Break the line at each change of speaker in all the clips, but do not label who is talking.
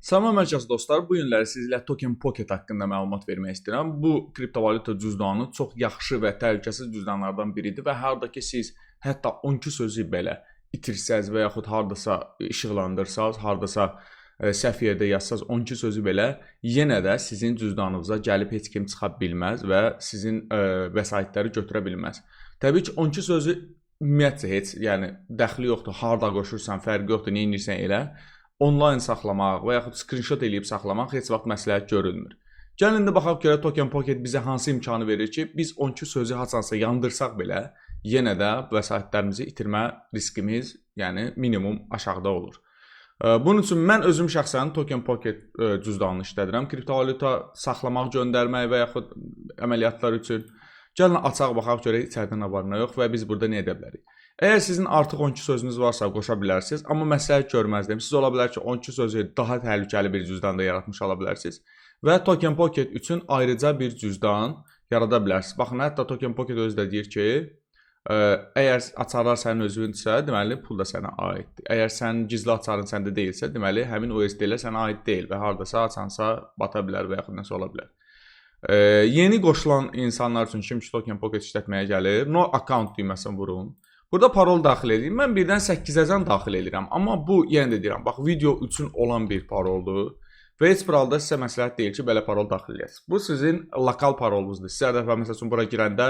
Salam mərkəzi dostlar, bu günləri sizlə Token Pocket haqqında məlumat vermək istəyirəm. Bu kriptovalyuta cüzdanı çox yaxşı və təhlükəsiz cüzdanlardan biridir və harda ki siz hətta 12 sözü belə itirsəz və yaxud hardasa işıqlandırsanız, hardasa səhv yerdə yazsaz 12 sözü belə yenə də sizin cüzdanınıza gəlib heç kim çıxa bilməz və sizin vəsaitləri götürə bilməz. Təbii ki 12 sözü ümumiyyətcə heç, yəni dəxli yoxdur, harda qoşursan, fərqi yoxdur, nə edirsən elə. Onlayn saxlamaq və yaxud screenshot eləyib saxlamaq heç vaxt məsləhət görülmür. Gəlin indi baxaq görə Token Pocket bizə hansı imkanı verir ki, biz 12 sözü haçansa yandırsaq belə, yenə də vəsaitlərimizi itirmə riskimiz, yəni minimum aşağıda olur. Bunun üçün mən özüm şəxsən Token Pocket cüzdanını işlədirəm. Kriptovalyuta saxlamaq, göndərmək və yaxud əməliyyatlar üçün. Gəlin açaq baxaq görə içəridə nə var, nə yox və biz burada nə edə bilərik. Əgər sizin artıq 12 sözünüz varsa qoşa bilərsiniz, amma məsləhət görməzdim. Siz ola bilər ki 12 sözü daha təhlükəli bir cüzdanda yaratmış ola bilərsiniz və Token Pocket üçün ayrıca bir cüzdan yarada bilərsiniz. Baxın, hətta Token Pocket özü də deyir ki, əgər açarlar sənin özünsə, deməli pul da sənə aiddir. Əgər sənin gizli açarın səndə deyilsə, deməli həmin USD-lər sənə aid deyil və hardasa açansa bata bilər və yaxud nəsə ola bilər. Yeni qoşulan insanlar üçün kim ki Token Pocket işlətməyə gəlir, no account düyməsini vurun. Burada parol daxil edeyim. Mən birdən 8-əcən daxil edirəm. Amma bu, yenə də deyirəm, bax, video üçün olan bir paroldur. Və heç bir halda sizə məsləhət deyil ki, belə parol daxil edəsiniz. Bu sizin lokal parolunuzdur. Siz hər dəfə, məsəl üçün, bura girəndə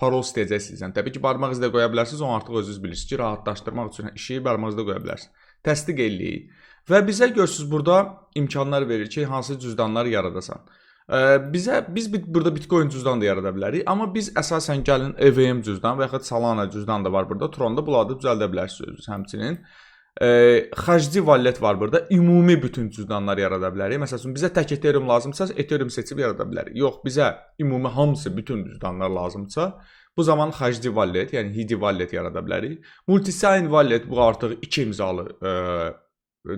parol istəyəcəksiniz. Yəni, təbii ki, barmaq izi də qoya bilərsiniz. Onu artıq özünüz bilirsiniz ki, rahatlaşdırmaq üçün işi barmaq izi də qoya bilərsiniz. Təsdiq eləyin. Və bizə görürsünüz, burada imkanlar verir ki, hansı cüzdanlar yaradasan. Biz burada Bitcoin cüzdan da yarada bilərik, amma biz əsasən gəlin EVM cüzdan və yaxud Solana cüzdan da var burada. Tronda bunları düzəldə bilərsiniz həmçinin. Xərcli wallet var burada. Ümumi bütün cüzdanlar yarada bilərik. Məsələn, bizə tək Ethereum lazımsa, Ethereum seçib yarada bilərik. Yox, bizə ümumi hamısı bütün cüzdanlar lazımsa, bu zaman xərcli wallet, yəni Hidi wallet yarada bilərik. Multisign wallet bu artıq 2 imzalı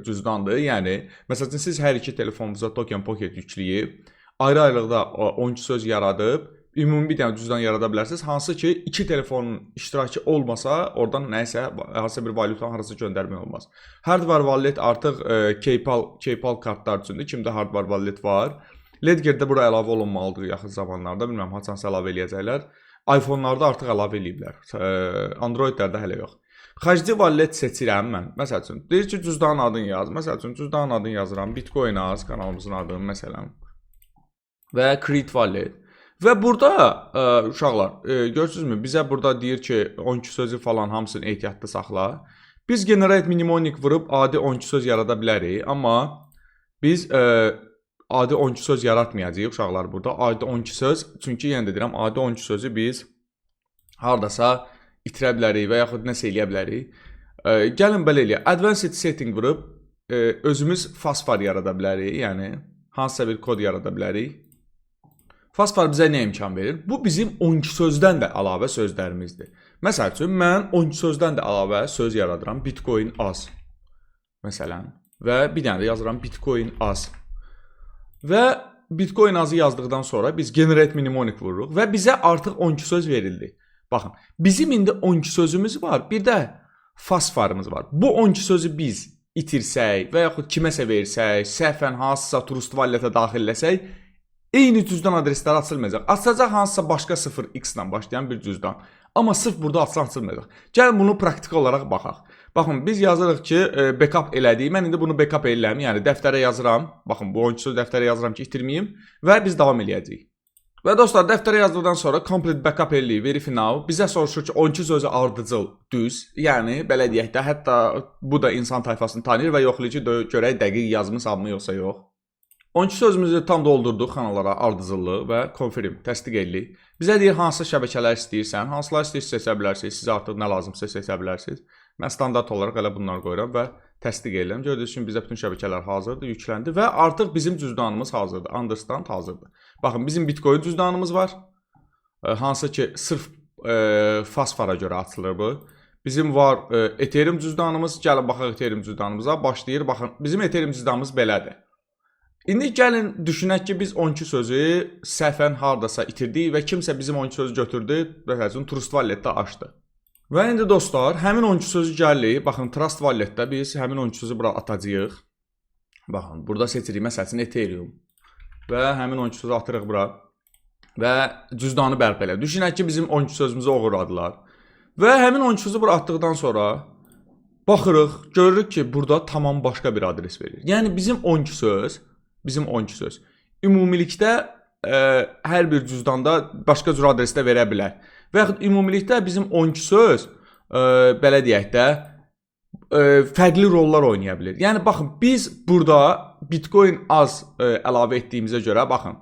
cüzdandır. Yəni, məsələn, siz hər iki telefonunuza Token Pocket yükləyib ayrı-ayrılıqda 12 söz yaradıb, ümumi bir dənə cüzdan yarada bilərsiniz. Hansı ki, iki telefonun iştirakı olmasa, oradan nəsə, hansısa bir valyutanın harası göndərmək olmaz. Hardware wallet artıq PayPal kartlar üçündür. Kimdə hardware wallet var? Ledger'də bura əlavə olunmalıdır yaxın zamanlarda. Bilməm, haçansa əlavə eləyəcəklər. iPhone-larda artıq əlavə eləyiblər. Androidlərdə hələ yox. Xərcli wallet seçirəm mən. Məsəl üçün, deyir ki, cüzdanın adını yaz. Məsəl üçün, cüzdanın adını yazıram. Bitcoin az, kanalımızın adını, məsələn. Və Create Wallet. Və burada uşaqlar, görürsünüzmü? Bizə burada deyir ki, 12 sözü falan hamısını ehtiyatda saxla. Biz generate mnemonic vurub adi 12 söz yarada bilərik, amma biz adi 12 söz yaratmayacağıq uşaqlar burada. Adi 12 söz, çünki yenə də deyirəm, adi 12 sözü biz hardasa itirə bilərik və yaxud nəsə eləyə bilərik. Gəlin belə eləyək. Advanced setting vurub özümüz fosfor yarada bilərik, yəni hansısa bir kod yarada bilərik. Fosfor bizə nə imkan verir? Bu bizim 12 sözdən də əlavə sözlərimizdir. Məsəl üçün, mən 12 sözdən də əlavə söz yaradıram. Bitcoin az. Məsələn. Və bir dənə də yazıram Bitcoin az. Və Bitcoin azı yazdıqdan sonra biz generate mnemonic vururuq və bizə artıq 12 söz verildi. Baxın, bizim indi 12 sözümüz var. Bir də fosforumuz var. Bu 12 sözü biz itirsək və yaxud kiməsə versək, səhvən hansısa trust wallet-ə daxilləsək, eyni cüzdan adresləri açılmayacaq. Açılacaq hansısa başqa 0x ilə başlayan bir cüzdan. Amma sırf burada açılmayacaq. Gəlin bunu praktik olaraq baxaq. Baxın, biz yazırıq ki, backup elədik. Mən indi bunu backup eləyəm. Yəni, dəftərə yazıram. Baxın, bu 12 söz dəftərə yazıram ki, itirməyim. Və biz davam eləyəcəyik. Və dostlar, dəftərə yazdıqdan sonra complete backup eləyib, verify now. Bizə soruşur ki, 12 sözü ardıcıl, düz. Yəni, belə deyək də, hətta bu da insan tayfasını tanıyır və yoxlayır ki, görək dəqiq yazmısanmı yoxsa yox. 12 sözümüzü tam doldurduq kanallara ardıcıllı və confirm, təsdiq edirik. Bizə deyir, hansı şəbəkələr istəyirsən, hansılar istəyirsə seçə bilərsiniz, sizə artıq nə lazımsa seçə bilərsiniz. Mən standart olaraq elə bunları qoyuram və təsdiq edirəm. Gördüyünüz kimi bizə bütün şəbəkələr hazırdır, yükləndi və artıq bizim cüzdanımız hazırdır, understand hazırdır. Baxın, bizim Bitcoin cüzdanımız var, hansı ki, sırf fosfora görə açılır bu. Bizim var Ethereum cüzdanımız, gəlin baxaq Ethereum cüzdanımıza, başlayır, baxın, bizim Ethereum cüzdanımız belədir. İndi gəlin düşünək ki, biz 12 sözü səhvən hardasa itirdik və kimsə bizim 12 sözü götürdü, məsələn, Trust Wallet-də açdı. Və indi dostlar, həmin 12 sözü gəlir, baxın, Trust Wallet-də biz həmin 12 sözü bura atacağıq. Baxın, burada seçirik məsələn Ethereum və həmin 12 sözü atırıq bura və cüzdanı bərpa elə. Düşünək ki, bizim 12 sözümüzü oğurladılar. Və həmin 12 sözü bura atdıqdan sonra baxırıq, görürük ki, burada tamam başqa bir adres verir. Yəni bizim 12 söz ümumilikdə hər bir cüzdanda başqa cür adresdə verə bilər. Və yaxud ümumilikdə bizim 12 söz belə deyək də fərqli rollar oynaya bilir. Yəni baxın, biz burada Bitcoin az əlavə etdiyimizə görə baxın,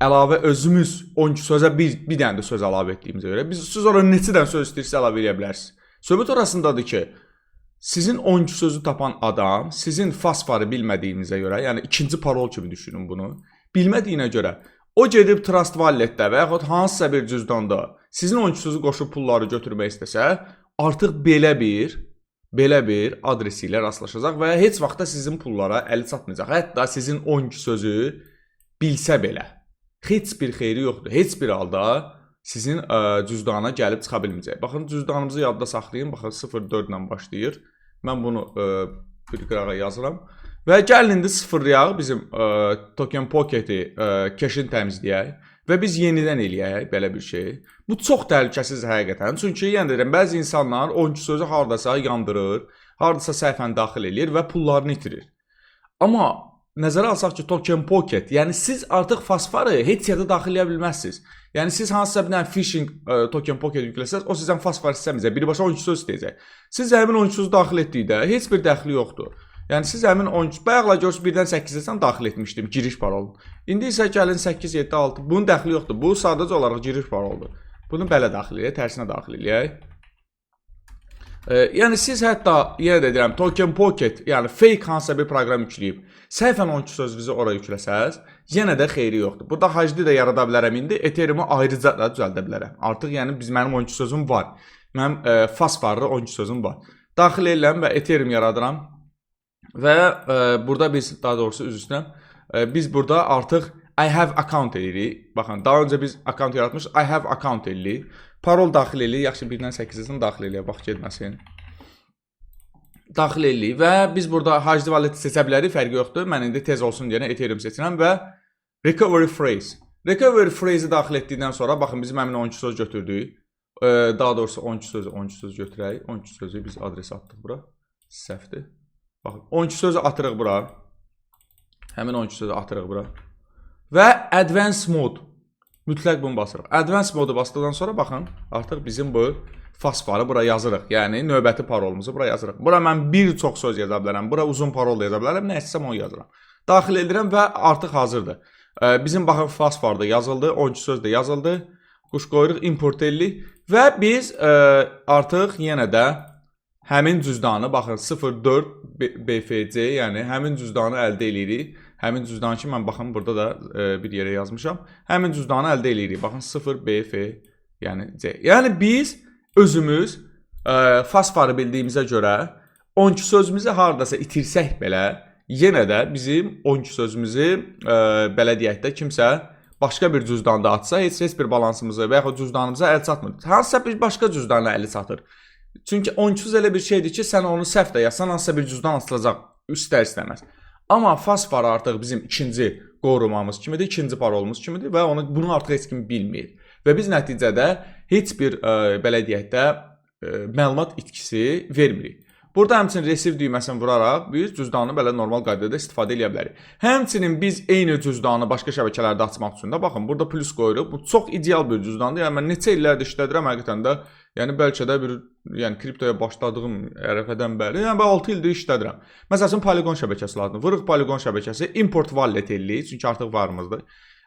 əlavə özümüz 12 sözə bir dənə də söz əlavə etdiyimizə görə siz ora neçə dənə söz istəyirsə əlavə edə bilərsiniz. Söhbət orasındadır ki, sizin 12 sözü tapan adam sizin fosforu bilmədiyinizə görə, yəni ikinci parol kimi düşünün bunu, bilmədiyinə görə o gedib Trust Wallet-də və yaxud hansısa bir cüzdanda sizin 12 sözü qoşub pulları götürmək istəsə, artıq belə bir adres ilə rastlaşacaq və heç vaxtda sizin pullara əli çatmayacaq. Hətta sizin 12 sözü bilsə belə, heç bir xeyri yoxdur. Heç bir halda sizin cüzdana gəlib çıxa bilməyəcək. Baxın, cüzdanımızı yadda saxlayın. Baxın, 04 ilə başlayır. Mən bunu bir qırağa yazıram. Və gəlin indi sıfırlayaq bizim Token Pocket-i cache-in təmizləyək və biz yenidən eləyək belə bir şey. Bu çox təhlükəsiz həqiqətən. Çünki yenə deyirəm, bəzi insanlar 12 sözü hardasa yandırır, hardasa səhvən daxil eləyir və pullarını itirir. Amma nəzərə alsaq ki, Token Pocket, yəni siz artıq fosforu heç yerdə daxil edə bilməzsiniz. Yəni siz hansısa bir dənə phishing Token Pocket yükləsəz, o sizdən fosfor istəməyəcək, birbaşa 12 söz istəyəcək. Siz həmin 12 sözü daxil etdikdə heç bir dəxli yoxdur. Yəni siz həmin 12, bayaqla görürsünüz, birdən 8-dən daxil etmişdim giriş parolunu. İndi isə gəlin 8, 7, 6, bunun dəxli yoxdur. Bu sadəcə olaraq giriş paroludur. Bunu belə daxil eləyək, tərsinə daxil eləyək. Yəni siz hətta, yenə də deyirəm, Token Pocket, yəni fake hansısa bir proqram yükləyib, səhvən 12 sözünüzü oraya yükləsəz, yenə də xeyri yoxdur. Burada HD də yarada bilərəm indi, Ethereum-u ayrıca da düzəldə bilərəm. Artıq yəni mənim 12 sözüm var. Mənim fosforlu 12 sözüm var. Daxil eləyəm və Ethereum yaradıram. Və burada biz, daha doğrusu üzr istəyirəm, biz burada artıq I have account eləyirik. Baxın, daha öncə biz account yaratmış, I have account eləyirik. Parol daxil eləyirik, yaxşı 1-dən 8-dən daxil eləyək, vaxt getməsin. Daxil eləyirik və biz burada HD Wallet seçə bilərik, fərqi yoxdur. Mən indi tez olsun deyənə Ethereum seçirəm və Recovery Phrase. Recovery Phrase'i daxil etdikdən sonra, baxın, bizim həmin 12 söz götürdük. Daha doğrusu 12 söz götürək. 12 sözü biz adres atdıq bura. Səhvdir. Baxın, 12 sözü atırıq bura. Həmin 12 sözü atırıq bura. Və Advanced Mode. Mütləq bunu basırıq. Advanced Mode-u basdıqdan sonra baxın, artıq bizim bu fosforu bura yazırıq. Yəni, növbəti parolumuzu bura yazırıq. Bura mən bir çox söz yaza bilərəm. Bura uzun parol da yaza bilərəm. Nə istəsəm onu yazıram. Daxil edirəm və artıq hazırdır. Bizim baxın, fosfor da yazıldı. 12 söz də yazıldı. Quş qoyuruq, import edirik. Və biz artıq yenə də həmin cüzdanı, baxın, 04 BFC, yəni həmin cüzdanı əldə edirik. Həmin cüzdanı ki, mən baxın, burada da bir yerə yazmışam. Həmin cüzdanı əldə edirik. Baxın, 0 BF, yəni C. Yəni biz özümüz fosforu bildiyimizə görə 12 sözümüzü haradasa itirsək belə, yenə də bizim 12 sözümüzü belə deyək də kimsə başqa bir cüzdanda atsa, heç bir balansımızı və yaxud cüzdanımıza əl çatmır. Hansısa bir başqa cüzdana əli çatır. Çünki 12 söz elə bir şeydir ki, sən onu səhv də yazsan, hansısa bir cüzdan atılacaq, istər-istəməz. Amma fosfor artıq bizim ikinci qorumamız kimidir, ikinci parolumuz kimidir və bunu artıq heç kim bilmir. Və biz nəticədə heç bir, belə deyək də, məlumat itkisi vermirik. Burada həmçinin receive düyməsini vuraraq biz cüzdanı belə normal qaydada istifadə edə bilərik. Həmçinin biz eyni cüzdanı başqa şəbəkələrdə açmaq üçün də, baxın, burada plus qoyuruq. Bu çox ideal bir cüzdandır. Yəni, mən neçə illərdir işlədirəm həqiqətən də. Yəni, bəlkə də bir, yəni, kriptoya başladığım ərəfədən bəri, yəni, 6 ildir işlədirəm. Məsələn, Polygon şəbəkəsi lazımdır. Vuruq Polygon şəbəkəsi, import wallet eləyirik, çünki artıq varımızdır.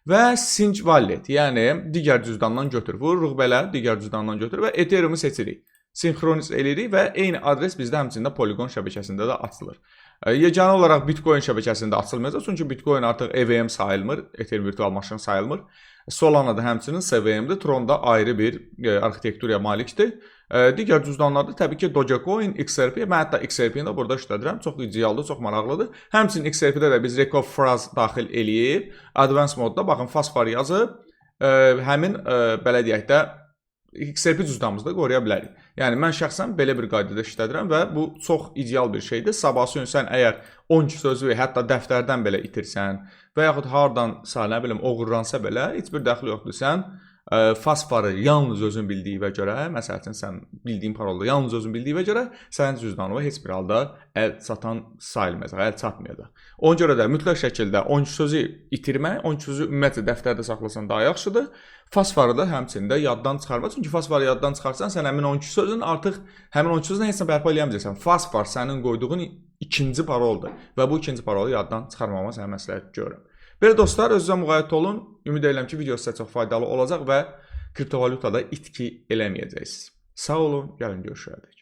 Və sync wallet, yəni, digər cüzdandan götür. Vururuq belə, digər cüzdandan götür və Ethereum-u seçirik. Sinxroniz eləyirik və eyni adres bizdə həmçində Polygon şəbəkəsində də açılır. Yeganə olaraq Bitcoin şəbəkəsində açılmayacaq, çünki Bitcoin artıq EVM sayılmır, Ethereum virtual maşın sayılmır. Solana da həmçinin CVM-dir, Tron da ayrı bir arxitekturaya malikdir. Digər cüzdanlarda təbii ki Dogecoin, XRP, mən hətta XRP-ni də burada işlədirəm, çox idealdır, çox maraqlıdır. Həmçinin XRP-də də biz Recovery Phrase daxil eləyib, Advanced modda, baxın, fosfor yazıb, həmin, belə deyək də, XRP cüzdanımızda qoruya bilərik. Yəni mən şəxsən belə bir qaydada işlədirəm və bu çox ideal bir şeydir. Sabahsı gün sən əgər 12 sözü hətta dəftərdən belə itirsən və yaxud hardan nə bilim oğurlansa belə heç bir dəxli yoxdur. Sən fosforu yalnız özün bildiyinə görə, məsəl üçün sən bildiyin parolda yalnız özün bildiyinə görə sənin cüzdanına heç bir halda əl çatan sayılmayacaq, əl çatmayacaq. Ona görə də mütləq şəkildə 12 sözü itirmək, 12 sözü ümumiyyətlə dəftərdə saxlasan daha yaxşıdır. Fosforu da həmçində yaddan çıxarma. Çünki fosforu yaddan çıxarsan, sən həmin 12 sözün artıq həmin 12 sözün heç nə bərpa eləyə bilməyəcəksən. Fosfor sənin qoyduğun ikinci paroldur və bu ikinci parolu yaddan çıxarmamağı sənə məsləhət görürəm. Belə dostlar, özünüzə müğayət olun. Ümid edirəm ki, video sizə çox faydalı olacaq və kriptovalyutada itki eləməyəcəksiniz. Sağ olun, gəlin görüşərdik.